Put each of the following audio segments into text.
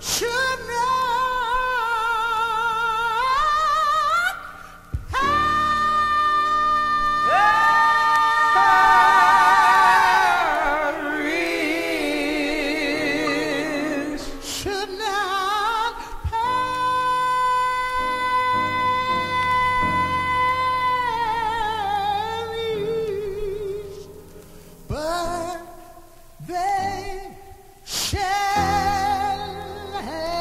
should not perish, should not perish, but they shall have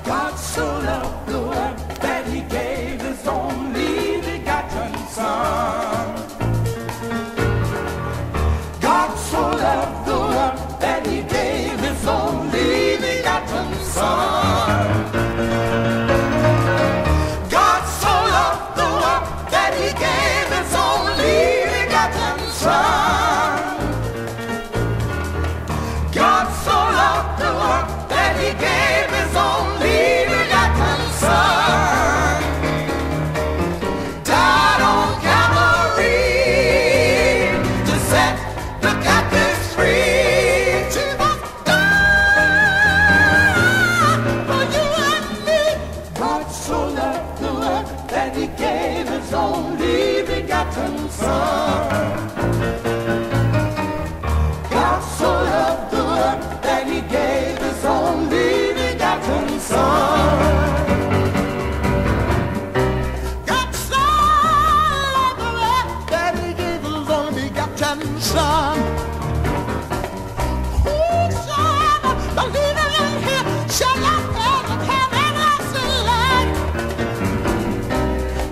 God so loved the world that he gave his only begotten Son. God so loved the world that he gave his only begotten Son. God so loved the world that he gave his only begotten Son. God so loved the world that he gave his only begotten Son. Died on Calvary to set the captives free. Jesus died for you and me. God so loved the world that he gave his only begotten Son. God so loved the world that he gave his only begotten Son. God so loved the world that he gave his only begotten Son. Whosoever believeth in him shall not perish but have everlasting life.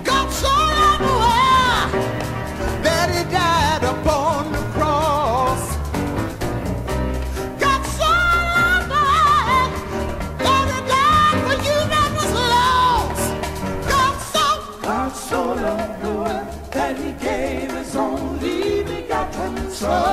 God so loved the world that he died upon the cross. God so loved the world that he died for you that was lost. God so loved the world that he gave his only begotten Son.